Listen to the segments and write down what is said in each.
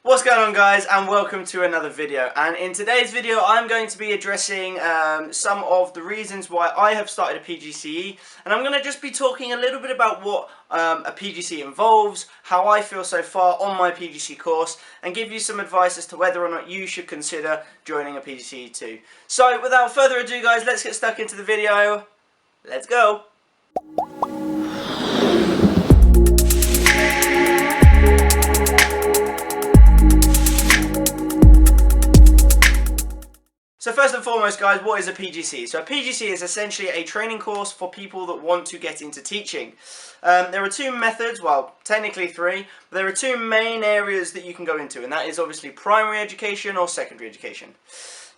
What's going on, guys, and welcome to another video. And in today's video I'm going to be addressing some of the reasons why I have started a PGCE, and I'm going to just be talking a little bit about what a PGCE involves, how I feel so far on my PGCE course, and give you some advice as to whether or not you should consider joining a PGCE too. So without further ado, guys, let's get stuck into the video. Let's go! So first and foremost, guys, what is a PGCE? So a PGCE is essentially a training course for people that want to get into teaching. There are two methods, well, technically three, but there are two main areas that you can go into, and that is obviously primary education or secondary education.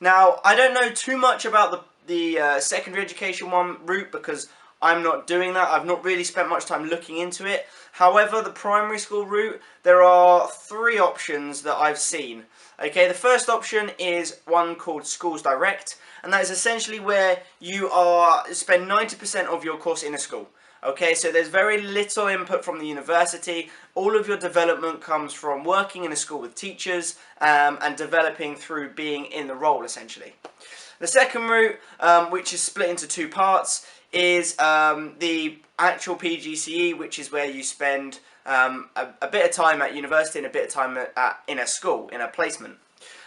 Now, I don't know too much about the secondary education route because I'm not doing that. I've not really spent much time looking into it. However, the primary school route, there are three options that I've seen. Okay, the first option is one called Schools Direct, and that is essentially where you spend 90% of your course in a school. Okay, so there's very little input from the university. All of your development comes from working in a school with teachers and developing through being in the role, essentially. The second route, which is split into two parts, is the actual PGCE, which is where you spend a bit of time at university and a bit of time in a school, in a placement.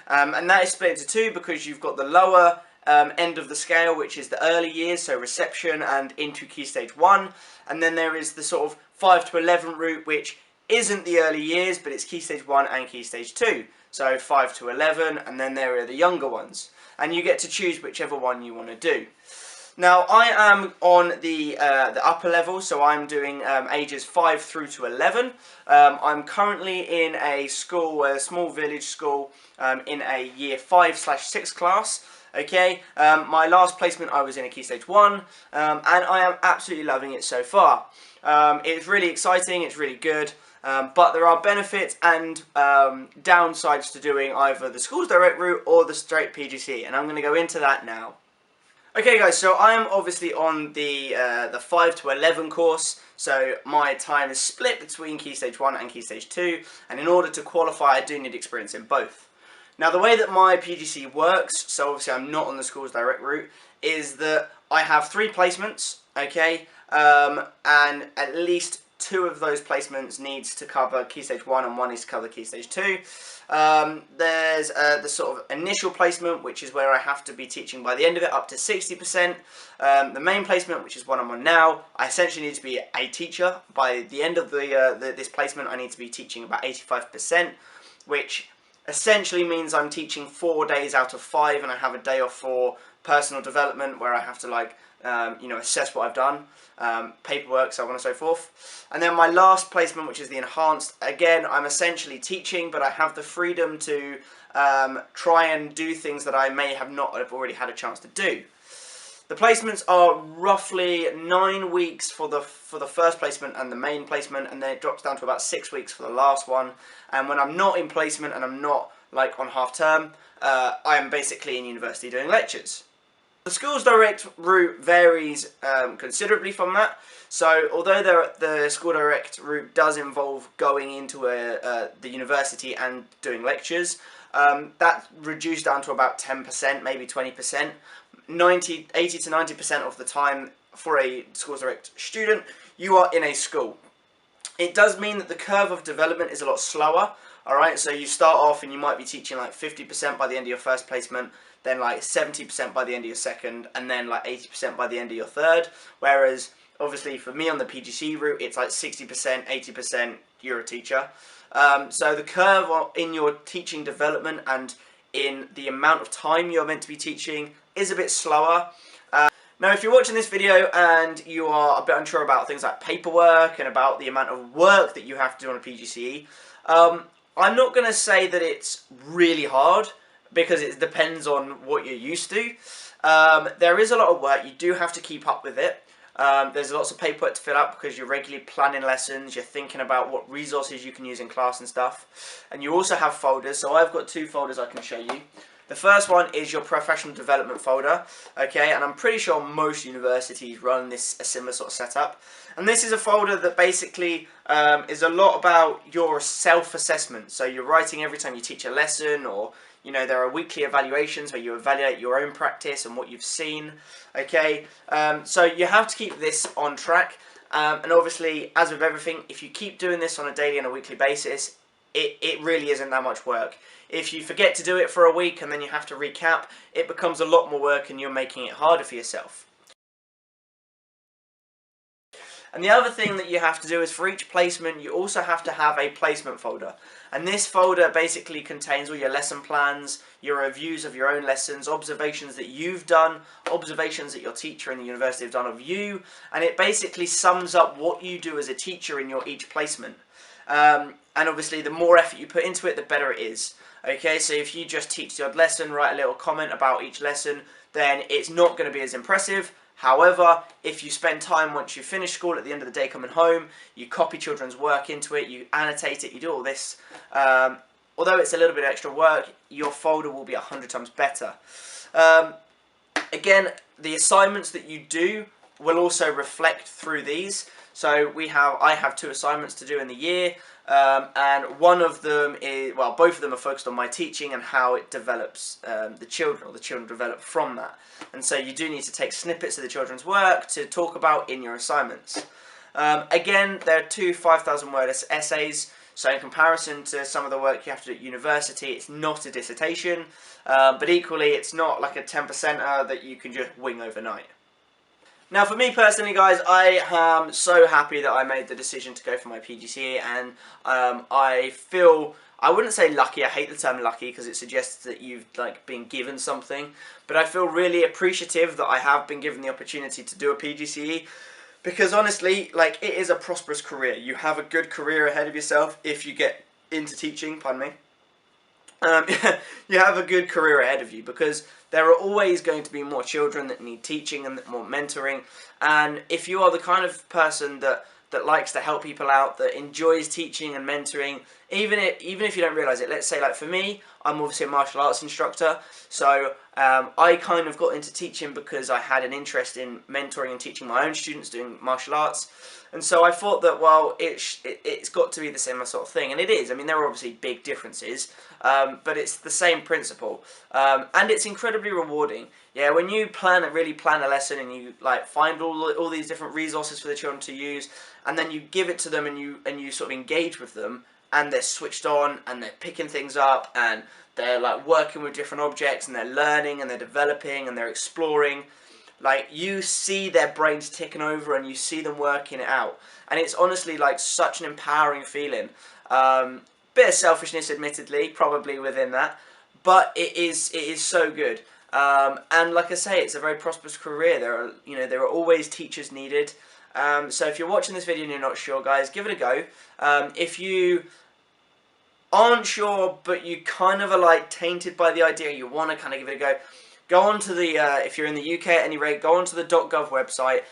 And that is split into two because you've got the lower end of the scale, which is the early years, so reception and into Key Stage 1. And then there is the sort of 5 to 11 route, which isn't the early years, but it's Key Stage 1 and Key Stage 2. So 5 to 11, and then there are the younger ones. And you get to choose whichever one you want to do. Now, I am on the upper level, so I'm doing ages 5 through to 11. I'm currently in a school, a small village school, in a year 5/6 class. Okay, my last placement I was in a Key Stage 1, and I am absolutely loving it so far. It's really exciting, it's really good, but there are benefits and downsides to doing either the Schools Direct route or the straight PGCE, and I'm going to go into that now. Okay, guys, so I am obviously on the 5 to 11 course, so my time is split between Key Stage 1 and Key Stage 2, and in order to qualify I do need experience in both. Now, the way that my PGCE works, so obviously I'm not on the Schools Direct route, is that I have 3 placements, okay, and at least 2 of those placements needs to cover Key Stage 1 and 1 needs to cover Key Stage 2. There's the sort of initial placement, which is where I have to be teaching by the end of it up to 60%. The main placement, which is what I'm on now, I essentially need to be a teacher. By the end of this placement, I need to be teaching about 85%, which essentially means I'm teaching 4 days out of 5, and I have a day off for personal development where I have to assess what I've done, paperwork, so on and so forth. And then my last placement, which is the enhanced, again, I'm essentially teaching, but I have the freedom to try and do things that I may have not have already had a chance to do. The placements are roughly 9 weeks for the first placement and the main placement, and then it drops down to about 6 weeks for the last one. And when I'm not in placement and I'm not like on half term, I am basically in university doing lectures. The Schools Direct route varies considerably from that. So although the School Direct route does involve going into the university and doing lectures, that's reduced down to about 10%, maybe 20%. 80 to 90% of the time for a Schools Direct student, you are in a school. It does mean that the curve of development is a lot slower. Alright, so you start off and you might be teaching like 50% by the end of your first placement, then like 70% by the end of your second, and then like 80% by the end of your third. Whereas, obviously, for me on the PGCE route, it's like 60%, 80%, you're a teacher. So the curve in your teaching development and in the amount of time you're meant to be teaching is a bit slower. Now, if you're watching this video and you are a bit unsure about things like paperwork and about the amount of work that you have to do on a PGCE, I'm not going to say that it's really hard, because it depends on what you're used to. There is a lot of work, you do have to keep up with it. There's lots of paperwork to fill out because you're regularly planning lessons, you're thinking about what resources you can use in class and stuff. And you also have folders, so I've got 2 folders I can show you. The first one is your professional development folder, okay, and I'm pretty sure most universities run a similar sort of setup. And this is a folder that basically is a lot about your self-assessment. So you're writing every time you teach a lesson, or there are weekly evaluations where you evaluate your own practice and what you've seen. Okay, so you have to keep this on track. And obviously, as with everything, if you keep doing this on a daily and a weekly basis, it really isn't that much work. If you forget to do it for a week and then you have to recap, it becomes a lot more work and you're making it harder for yourself. And the other thing that you have to do is for each placement, you also have to have a placement folder. And this folder basically contains all your lesson plans, your reviews of your own lessons, observations that you've done, observations that your teacher in the university have done of you, and it basically sums up what you do as a teacher in your each placement. And obviously the more effort you put into it, the better it is. Okay, so if you just teach the odd lesson, write a little comment about each lesson, then it's not going to be as impressive. However, if you spend time once you finish school at the end of the day coming home, you copy children's work into it, you annotate it, you do all this, although it's a little bit extra work, your folder will be 100 times better. Again, the assignments that you do will also reflect through these. So I have 2 assignments to do in the year, and one of them is, well, both of them are focused on my teaching and how it develops the children, or the children develop from that. And so you do need to take snippets of the children's work to talk about in your assignments. Again, there are 2 5,000 word essays, so in comparison to some of the work you have to do at university, it's not a dissertation, but equally it's not like a 10%er that you can just wing overnight. Now for me personally, guys, I am so happy that I made the decision to go for my PGCE, and I feel, I wouldn't say lucky, I hate the term lucky because it suggests that you've been given something, but I feel really appreciative that I have been given the opportunity to do a PGCE, because honestly, it is a prosperous career. You have a good career ahead of yourself if you get into teaching, pardon me. You have a good career ahead of you, because there are always going to be more children that need teaching and more mentoring, and if you are the kind of person that likes to help people out, that enjoys teaching and mentoring, even if you don't realise it, let's say for me, I'm obviously a martial arts instructor, so I kind of got into teaching because I had an interest in mentoring and teaching my own students doing martial arts. And so I thought that, well, it's got to be the same sort of thing, and it is. I mean, there are obviously big differences, but it's the same principle, and it's incredibly rewarding. Yeah, when you really plan a lesson and you find all these different resources for the children to use, and then you give it to them and you sort of engage with them, and they're switched on and they're picking things up and they're working with different objects and they're learning and they're developing and they're exploring. You see their brains ticking over and you see them working it out, and it's honestly such an empowering feeling. Bit of selfishness, admittedly, probably within that, but it is so good. And like I say, it's a very prosperous career. There are always teachers needed. So if you're watching this video and you're not sure, guys, give it a go. If you aren't sure but you kind of are tainted by the idea, you want to kind of give it a go, go on to the, if you're in the UK at any rate, go on to the .gov website.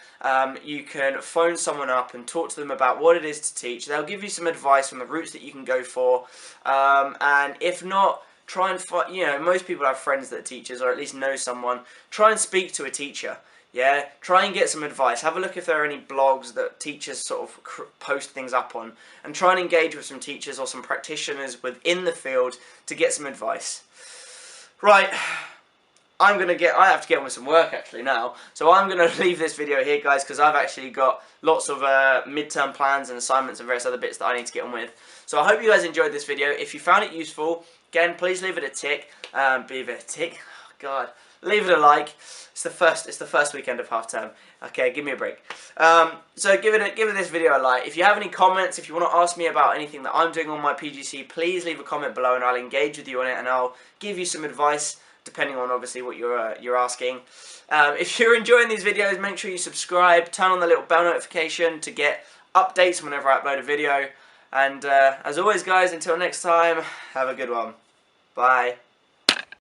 You can phone someone up and talk to them about what it is to teach. They'll give you some advice on the routes that you can go for. And if not, try and find, most people have friends that are teachers, or at least know someone. Try and speak to a teacher. Yeah, try and get some advice. Have a look if there are any blogs that teachers sort of post things up on, and try and engage with some teachers or some practitioners within the field to get some advice. Right. I have to get on with some work actually now, so I'm going to leave this video here, guys, because I've actually got lots of midterm plans and assignments and various other bits that I need to get on with. So I hope you guys enjoyed this video. If you found it useful, again, please leave it a tick. Oh, God, leave it a like. It's the first weekend of half term. Okay, give me a break. So give this video a like. If you have any comments, if you want to ask me about anything that I'm doing on my PGC, please leave a comment below, and I'll engage with you on it, and I'll give you some advice, depending on obviously what you're asking. If you're enjoying these videos, make sure you subscribe, turn on the little bell notification to get updates whenever I upload a video. And as always, guys, until next time, have a good one. Bye.